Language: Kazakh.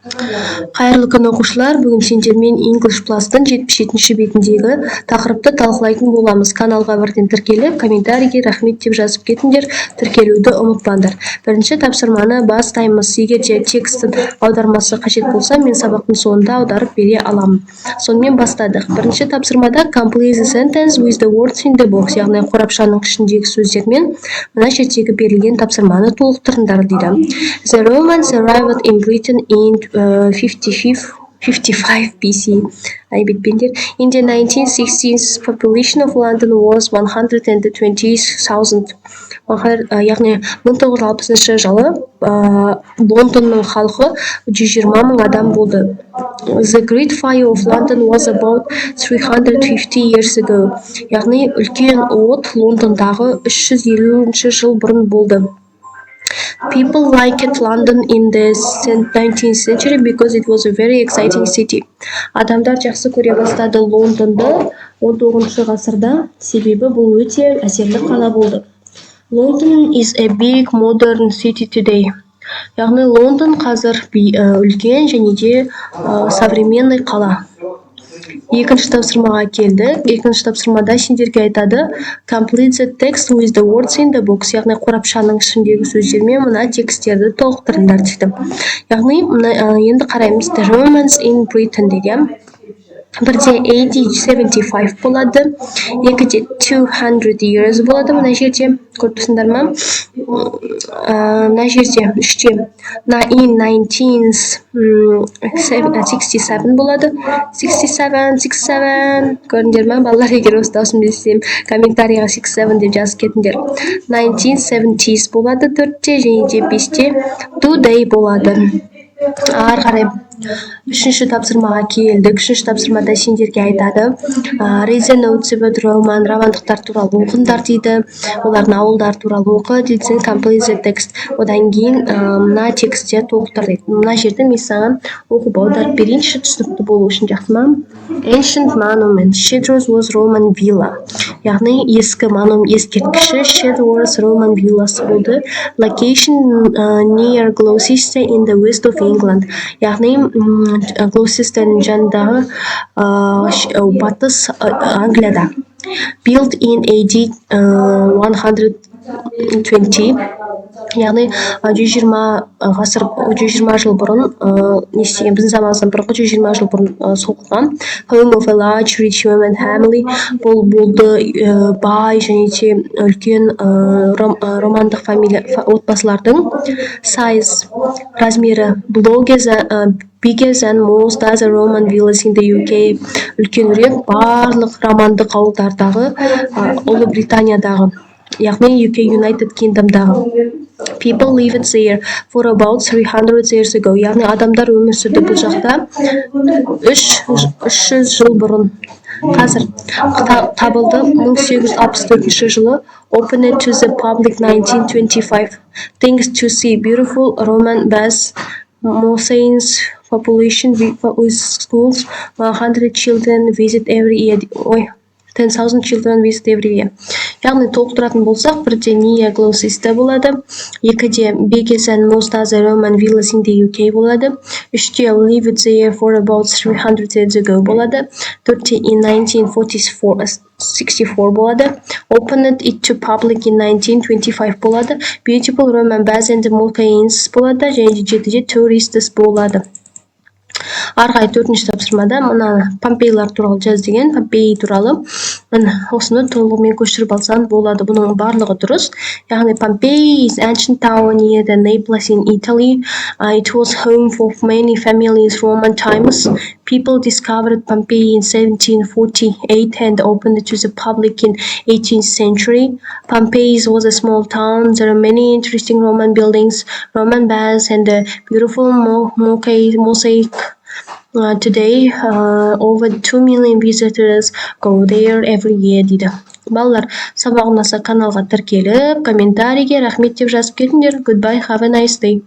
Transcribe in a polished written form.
Кайрылуу күн окуучулар, бүгүн сиздермен English Plus'тын 77 бетиндеги такырыпты талкуулайтын болобуз. Каналга бирден тиркелип, комментарийге рахмет деп жазып кетиңдер, тиркелүүдү унутпаңдар. Биринчи тапшырманы баштайбыз. Эгерде тексттин аудармасы кажет болсо, мен сабактын соңунда аударып бере алам. Сонун баштадык. Биринчи тапшырмада complete the sentence with the words in the box, ягни корапшанын ичиндеги сөздөр менен мына жердеги берилген тапшырманы толуктурыңдар дейт. The Romans arrived in Britain in 55 BC. In the 1916s, population of London was 120,000. Яғни 1960 жылы Лондонның халқы 120 мың адам болды. The Great Fire of London was about 350 years ago. Яғни үлкен от Лондондағы 350 жыл бұрын болды. People liked London in the 19th century because it was a very exciting city. Адамдар жақсы көре бастады Лондонды 19 ғасырда, себебі бұл өте әсерлі қала болды. London is a big modern city today. Яғни Лондон қазір үлкен және де современный қала. Екінші тапсырмаға келдік. Екінші тапсырмада сендерге айтады complete the text with the words in the box. Яғни қорапшаның ішіндегі сөздермен мына тексттерді толықтырыңдар дейді. Яғни енді қараймыз. The Romans in Britain деген. Бірде AD 75 болады, екіде 200 years болады. Мына жерде көріп тұрсыңдар ма? Мына жерде үште in 1967 болады. 67 көрдіңдер ма? Балалар, егер осы дауысын білсем, комментарийға 67 деп жазып кетіңдер. 1970s болады төртте, және де бесте today болады. Ары қарай үшінші тапсырмаға келдік. Үшінші тапсырмада сендерге айтады read the notes about Roman, романдықтар туралы оқыңдар дейді. Олардың ауылдар туралы оқы дейді. Complete the text. Одан кейін мына текстте толықтыр дейді. Мына жерде мен саған оқып аударып берейінші, түсінікті болу үшін, жақсы ма? Ancient monument. Shedros was Roman villa. Яғни ескі ескерткіші Shedros Roman villасы болды. Location near Gloucester in the west of England. Яғни Gloucesterдің жанындағы батыс Англияда. Built in AD 120. Яғни 120 жыл бұрын не істеген, біздің заманымыздан бұрынғы 120 жыл бұрын соғылған. Home of a large rich woman family. Бұл болды бай және де үлкен романдық отбасылардың. Size размері bigger than most other Roman villas in the UK. Үлкенірек барлық романдық ауылдардағы Ұлыбританиядағы. Яғни UK United Kingdomдағы. People lived there for about 300 years ago. Яғни адамдар өмір сүрді бұл жақта 300 жыл бұрын. Қазір табылды 1864 жылы. Opened to the public 1925. Things to see: beautiful Roman baths, mosaics, population with schools, 100 children visit every year. 10,000 children visit every year. Яғни толықтыратын болсақ, бірде Near Gloucester болады, екіде Biggest and most other Roman villas in the UK болады, үште lived there for about 300 years ago болады, төртте in 1964 болады, opened it to public in 1925 болады, beautiful Roman baths and mosaics болады, және де жетіде tourists болады. Арғай төртінші тапсырмада мына Помпейлар туралы жаз деген, Помпей туралы осыны толығымен көшіріп алсаң болады. Бұның барлығы дұрыс. Яғни Pompeii is ancient town near the Naples in Italy. It was home for many families Roman times. People discovered Pompeii in 1748 and opened it to the public in 18th century. Pompeii was a small town. There are many interesting Roman buildings, Roman baths, and a beautiful mosaic. Today, over 2 million visitors go there every year дейді. Балалар, сабағымнаса каналға тіркеліп, комментарийге рахмет деп жазып кетіңдер. Goodbye, have a nice day.